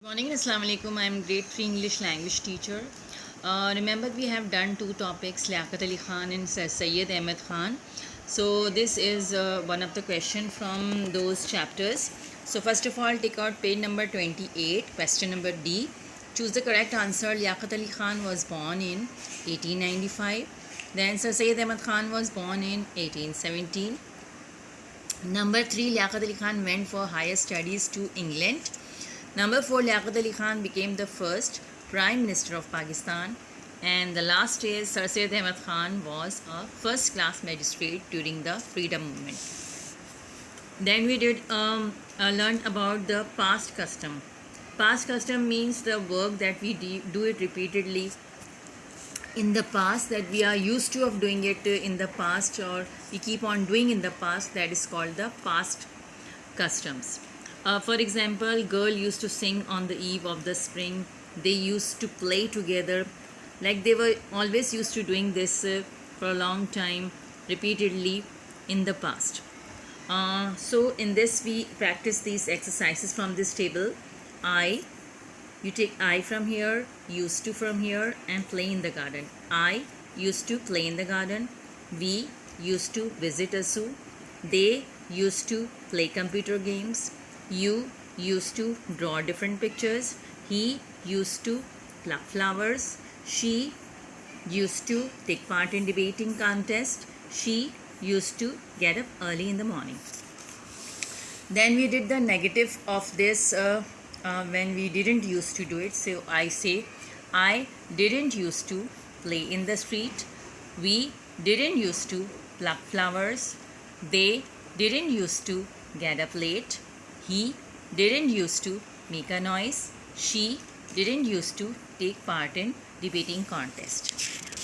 Morning, Assalamu alaikum. I am grade 3 English language teacher. Remember, we have done two topics, Liaquat Ali Khan and Sayyid Ahmed Khan. So this is one of the question from those chapters. So first of all, take out page number 28, question number D. Choose the correct answer. Liaquat Ali Khan was born in 1895. Then Sir Sayyid Ahmed Khan was born in 1817. Number 3, Liaquat Ali Khan went for higher studies to England. Number 4, Liaquat Ali Khan became the first Prime Minister of Pakistan. And the last is Sir Syed Ahmad Khan was a first class magistrate during the freedom movement. Then we did learn about the past custom. Past custom means the work that we do it repeatedly in the past, that we are used to of doing it in the past, or we keep on doing in the past. That is called the past customs. For example, girl used to sing on the eve of the spring. They used to play together. Like they were always used to doing this for a long time, repeatedly in the past. So in this we practice these exercises from this table. You take I from here, used to from here, and play in the garden. I used to play in the garden. We used to visit a zoo. They used to play computer games. You used to draw different pictures. He used to pluck flowers. She used to take part in debating contest. She used to get up early in the morning. Then we did the negative of this when we didn't used to do it. So I say, I didn't used to play in the street. We didn't used to pluck flowers. They didn't used to get up late. He didn't used to make a noise. She didn't used to take part in debating contest.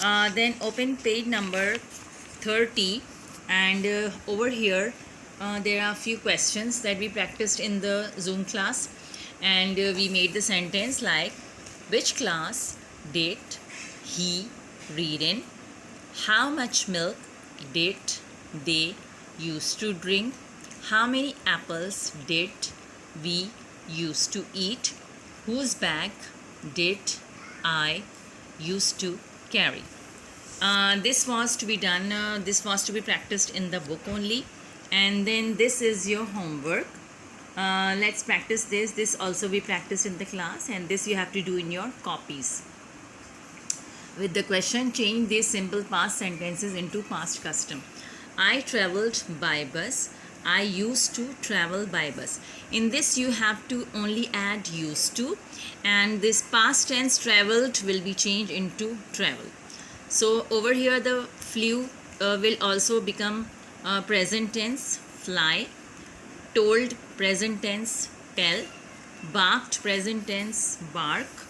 Then open page number 30, and over here there are a few questions that we practiced in the Zoom class, and we made the sentence like, which class did he read in? How much milk did they used to drink? How many apples did we used to eat? Whose bag did I used to carry? This was to be done, this was to be practiced in the book only. And then this is your homework. Let's practice this. This also we practiced in the class, and this you have to do in your copies. With the question, change these simple past sentences into past custom. I traveled by bus. I used to travel by bus. In this you have to only add used to, and this past tense traveled will be changed into travel. So over here the flew will also become present tense, fly. Told, present tense, tell. Barked, present tense, bark.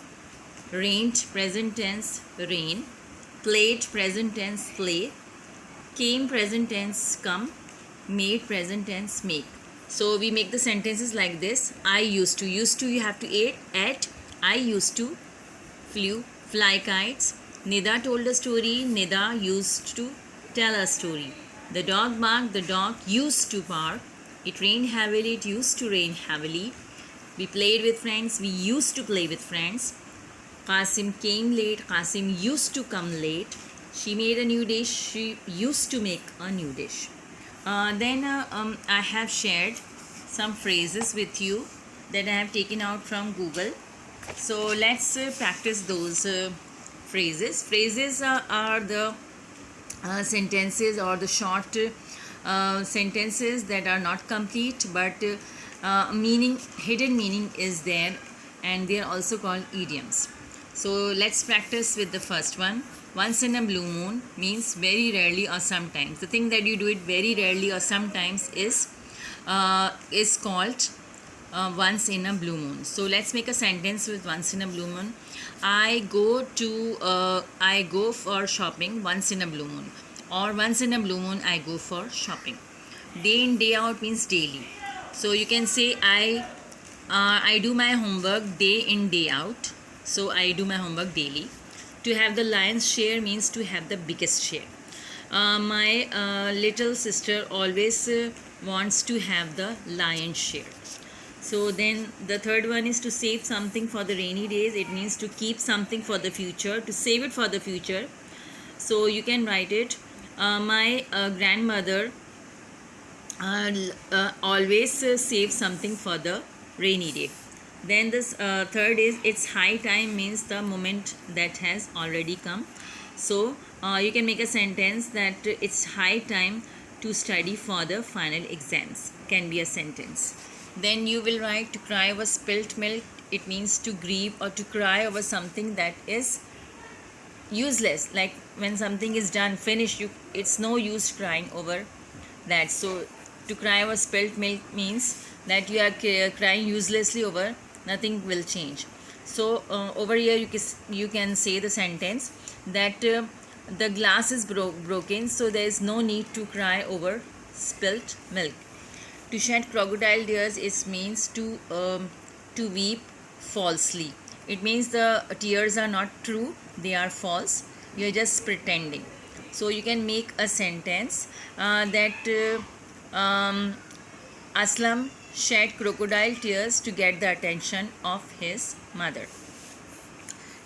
Rained, present tense, rain. Played, present tense, play. Came, present tense, come. Made, present tense, make. So we make the sentences like this. I used to you have to add I used to flew, fly kites. Nida told a story. Nida used to tell a story. The dog barked. The dog used to bark. It rained heavily. It used to rain heavily. We played with friends. We used to play with friends. Qasim came late. Qasim used to come late. She made a new dish. She used to make a new dish. Then I have shared some phrases with you that I have taken out from Google. So let's practice those phrases. Phrases are the sentences or the short sentences that are not complete, but hidden meaning is there, and they are also called idioms. So let's practice with the first one. Once in a blue moon means very rarely or sometimes. The thing that you do it very rarely or sometimes is called once in a blue moon. So let's make a sentence with once in a blue moon. I go for shopping once in a blue moon, or once in a blue moon I go for shopping. Day in day out means daily. So you can say I do my homework day in day out. So I do my homework daily. To have the lion's share means to have the biggest share. My little sister always wants to have the lion's share. So then the third one is to save something for the rainy days. It means to keep something for the future, to save it for the future. So you can write it. My grandmother always save something for the rainy day. Then this third is it's high time, means the moment that has already come. So you can make a sentence that it's high time to study for the final exams, can be a sentence. Then you will write to cry over spilt milk. It means to grieve or to cry over something that is useless, like when something is done finished, it's no use crying over that. So to cry over spilt milk means that you are crying uselessly over nothing will change. So over here you can say the sentence that the glass is broken, so there is no need to cry over spilt milk. To shed crocodile tears, it means to weep falsely. It means the tears are not true, they are false. You are just pretending. So you can make a sentence that Aslam shed crocodile tears to get the attention of his mother.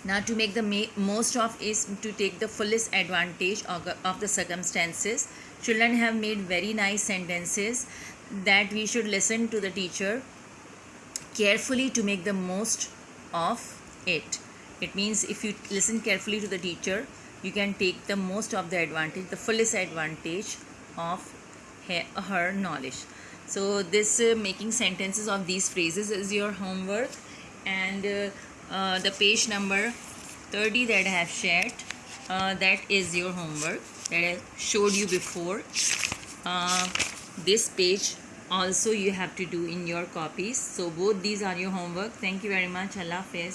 Now to make the most of is to take the fullest advantage of the circumstances. Children have made very nice sentences that we should listen to the teacher carefully to make the most of it. It means if you listen carefully to the teacher, you can take the most of the advantage, the fullest advantage of her knowledge. So this making sentences of these phrases is your homework, and the page number 30 that I have shared, that is your homework that I showed you before. This page also you have to do in your copies. So both these are your homework. Thank you very much. Allah Hafiz.